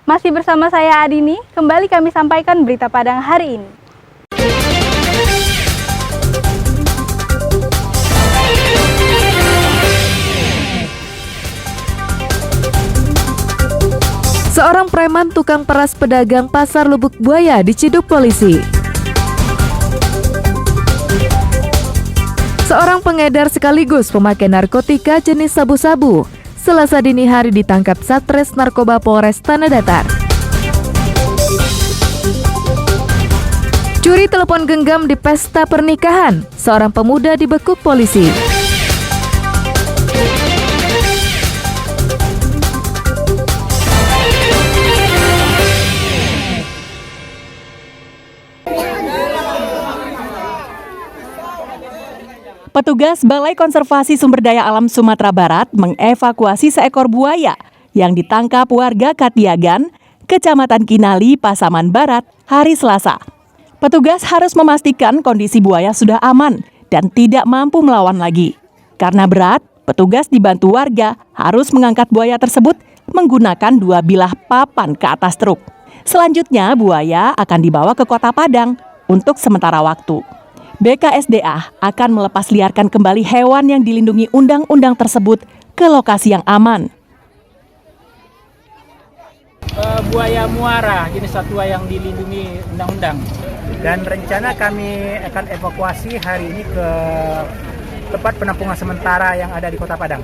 Masih bersama saya Adini, kembali kami sampaikan berita Padang hari ini. Seorang preman tukang peras pedagang pasar Lubuk Buaya diciduk polisi. Seorang pengedar sekaligus pemakai narkotika jenis sabu-sabu Selasa dini hari ditangkap Satres Narkoba Polres Tanah Datar. Curi telepon genggam di pesta pernikahan, seorang pemuda dibekuk polisi. Petugas Balai Konservasi Sumber Daya Alam Sumatera Barat mengevakuasi seekor buaya yang ditangkap warga Katiagan, Kecamatan Kinali, Pasaman Barat, hari Selasa. Petugas harus memastikan kondisi buaya sudah aman dan tidak mampu melawan lagi. Karena berat, petugas dibantu warga harus mengangkat buaya tersebut menggunakan 2 bilah papan ke atas truk. Selanjutnya, buaya akan dibawa ke Kota Padang untuk sementara waktu. BKSDA akan melepas liarkan kembali hewan yang dilindungi undang-undang tersebut ke lokasi yang aman. Buaya muara, jenis satwa yang dilindungi undang-undang. Dan rencana kami akan evakuasi hari ini ke tempat penampungan sementara yang ada di Kota Padang.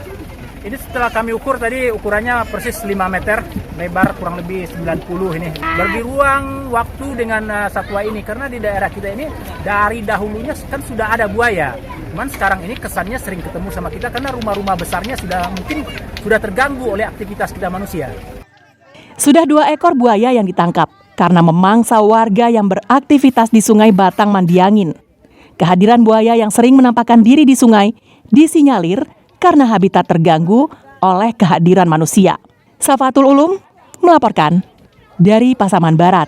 Ini setelah kami ukur tadi, ukurannya persis 5 meter, lebar kurang lebih 90 ini. Bagi ruang waktu dengan satwa ini, karena di daerah kita ini dari dahulunya kan sudah ada buaya. Cuman sekarang ini kesannya sering ketemu sama kita karena rumah-rumah besarnya sudah terganggu oleh aktivitas kita manusia. Sudah 2 ekor buaya yang ditangkap karena memangsa warga yang beraktivitas di Sungai Batang Mandiangin. Kehadiran buaya yang sering menampakkan diri di sungai disinyalir karena habitat terganggu oleh kehadiran manusia. Safatul Ulum melaporkan dari Pasaman Barat.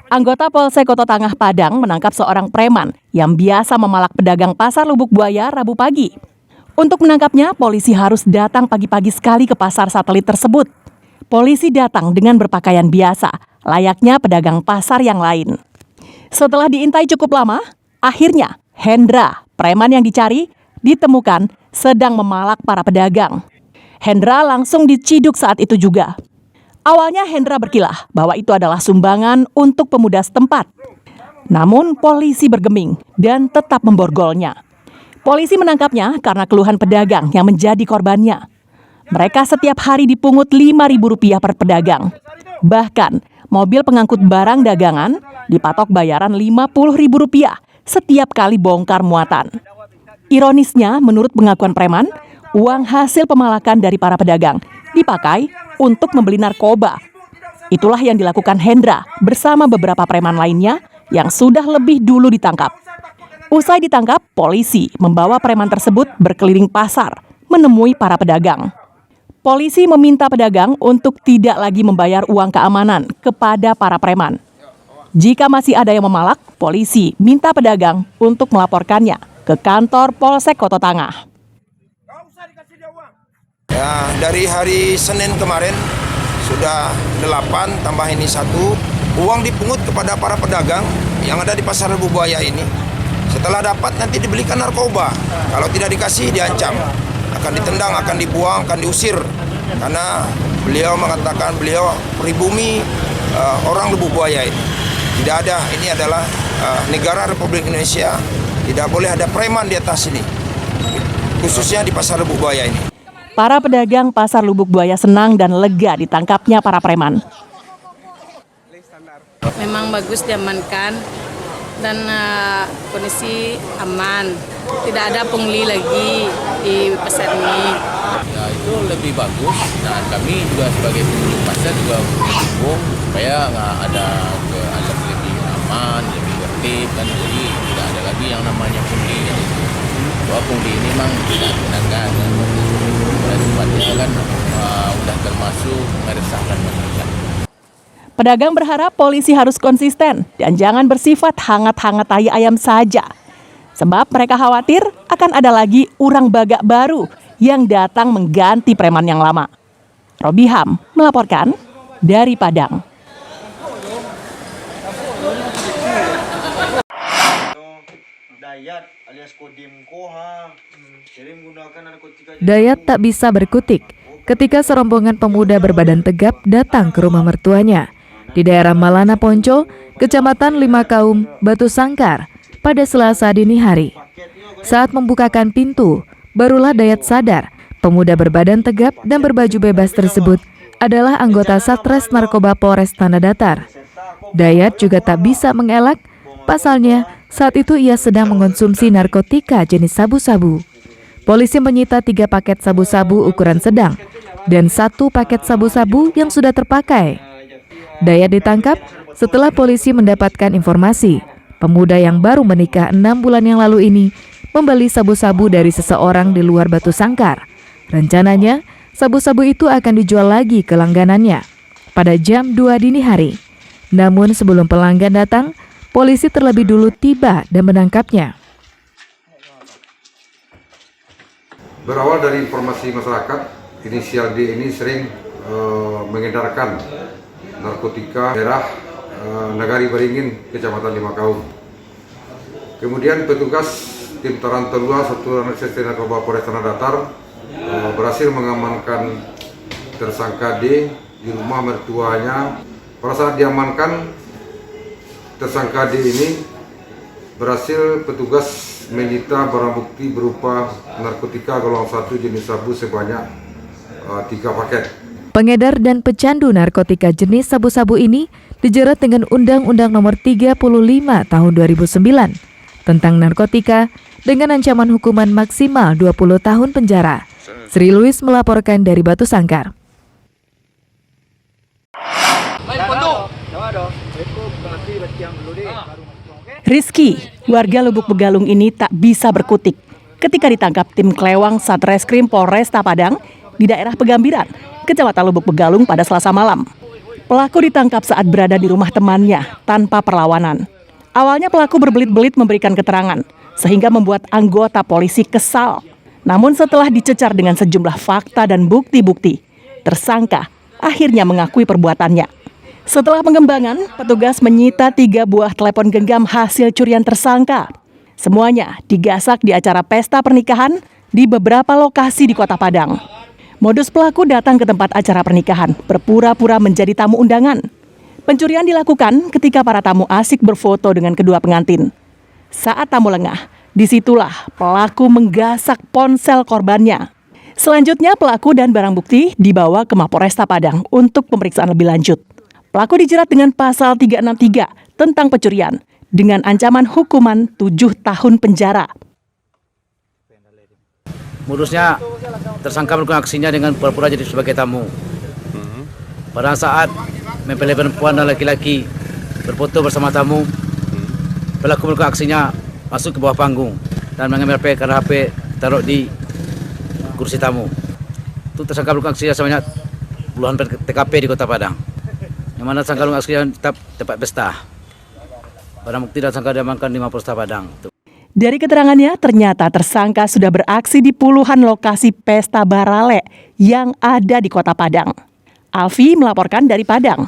Anggota Polsek Kota Tangah Padang menangkap seorang preman yang biasa memalak pedagang pasar Lubuk Buaya Rabu pagi. Untuk menangkapnya, polisi harus datang pagi-pagi sekali ke pasar satelit tersebut. Polisi datang dengan berpakaian biasa, layaknya pedagang pasar yang lain. Setelah diintai cukup lama, akhirnya Hendra, preman yang dicari, ditemukan sedang memalak para pedagang. Hendra langsung diciduk saat itu juga. Awalnya Hendra berkilah bahwa itu adalah sumbangan untuk pemuda setempat. Namun polisi bergeming dan tetap memborgolnya. Polisi menangkapnya karena keluhan pedagang yang menjadi korbannya. Mereka setiap hari dipungut Rp5.000 per pedagang. Bahkan mobil pengangkut barang dagangan dipatok bayaran Rp50.000 setiap kali bongkar muatan. Ironisnya, menurut pengakuan preman, uang hasil pemalakan dari para pedagang dipakai untuk membeli narkoba. Itulah yang dilakukan Hendra bersama beberapa preman lainnya yang sudah lebih dulu ditangkap. Usai ditangkap, polisi membawa preman tersebut berkeliling pasar menemui para pedagang. Polisi meminta pedagang untuk tidak lagi membayar uang keamanan kepada para preman. Jika masih ada yang memalak, polisi minta pedagang untuk melaporkannya ke kantor Polsek Kota Tangah. Ya, dari hari Senin kemarin sudah 8 tambah ini 1 uang dipungut kepada para pedagang yang ada di pasar Lubuk Buaya ini. Setelah dapat nanti dibelikan narkoba. Kalau tidak dikasih diancam. Akan ditendang, akan dibuang, akan diusir. Karena beliau mengatakan beliau pribumi orang Lubuk Buaya ini. Tidak ada, ini adalah negara Republik Indonesia. Tidak boleh ada preman di atas ini. Khususnya di pasar Lubuk Buaya ini. Para pedagang pasar Lubuk Buaya senang dan lega ditangkapnya para preman. Memang bagus diamankan dan kondisi aman. Tidak ada pungli lagi di pasar ini. Ya, itu lebih bagus. Nah, kami juga sebagai pengunjung pasar juga mendukung supaya nggak ada lebih aman, lebih tertib kan. Jadi tidak ada lagi yang namanya pungli. Bahwa pungli ini memang tidak digunakan. Dan sifatnya kan udah termasuk meresahkan masyarakat. Pedagang berharap polisi harus konsisten dan jangan bersifat hangat-hangat tai ayam saja. Sebab mereka khawatir akan ada lagi urang bagak baru yang datang mengganti preman yang lama. Robiham melaporkan dari Padang. Dayat tak bisa berkutik ketika serombongan pemuda berbadan tegap datang ke rumah mertuanya di daerah Malana Ponco, Kecamatan Lima Kaum, Batu Sangkar, pada Selasa dini hari. Saat membukakan pintu, barulah Dayat sadar pemuda berbadan tegap dan berbaju bebas tersebut adalah anggota Satres Narkoba Polres Tanah Datar. Dayat juga tak bisa mengelak, pasalnya saat itu ia sedang mengonsumsi narkotika jenis sabu-sabu. Polisi menyita 3 paket sabu-sabu ukuran sedang dan 1 paket sabu-sabu yang sudah terpakai. Dayat ditangkap setelah polisi mendapatkan informasi pemuda yang baru menikah 6 bulan yang lalu ini membeli sabu-sabu dari seseorang di luar Batu Sangkar. Rencananya, sabu-sabu itu akan dijual lagi ke langganannya pada jam 2 dini hari. Namun sebelum pelanggan datang, polisi terlebih dulu tiba dan menangkapnya. Berawal dari informasi masyarakat, inisial D ini sering mengedarkan narkotika daerah Nagari Beringin, Kecamatan Lima Kaum. Kemudian petugas tim Tarantula Satuan Reserse Narkoba Polres Tanah Datar berhasil mengamankan tersangka D di rumah mertuanya. Pada saat diamankan, tersangka D ini berhasil petugas menyita barang bukti berupa narkotika golongan 1 jenis sabu sebanyak 3 paket. Pengedar dan pecandu narkotika jenis sabu-sabu ini dijerat dengan Undang-Undang Nomor 35 Tahun 2009 tentang narkotika dengan ancaman hukuman maksimal 20 tahun penjara. Sri Louis melaporkan dari Batu Sangkar. Rizky, warga Lubuk Begalung ini tak bisa berkutik ketika ditangkap tim Klewang Satreskrim Polresta Padang di daerah Pegambiran, Kecamatan Lubuk Begalung pada Selasa malam. Pelaku ditangkap saat berada di rumah temannya tanpa perlawanan. Awalnya pelaku berbelit-belit memberikan keterangan, sehingga membuat anggota polisi kesal. Namun setelah dicecar dengan sejumlah fakta dan bukti-bukti, tersangka akhirnya mengakui perbuatannya. Setelah pengembangan, petugas menyita 3 buah telepon genggam hasil curian tersangka. Semuanya digasak di acara pesta pernikahan di beberapa lokasi di Kota Padang. Modus pelaku datang ke tempat acara pernikahan, berpura-pura menjadi tamu undangan. Pencurian dilakukan ketika para tamu asik berfoto dengan kedua pengantin. Saat tamu lengah, disitulah pelaku menggasak ponsel korbannya. Selanjutnya pelaku dan barang bukti dibawa ke Mapolresta Padang untuk pemeriksaan lebih lanjut. Pelaku dijerat dengan pasal 363 tentang pencurian dengan ancaman hukuman 7 tahun penjara. Modusnya tersangka melakukan aksinya dengan pura-pura jadi sebagai tamu. Pada saat mempelai perempuan dan laki-laki berfoto bersama tamu, pelaku melakukan aksinya masuk ke bawah panggung dan mengambil HP taruh di kursi tamu. Itu tersangka melakukan aksinya sebanyak puluhan TKP di Kota Padang. Yang mana tersangka melakukan aksinya tetap tempat pesta. Barang bukti dan tersangka diamankan di Mapolresta Padang. Dari keterangannya, ternyata tersangka sudah beraksi di puluhan lokasi pesta barale yang ada di Kota Padang. Alfi melaporkan dari Padang.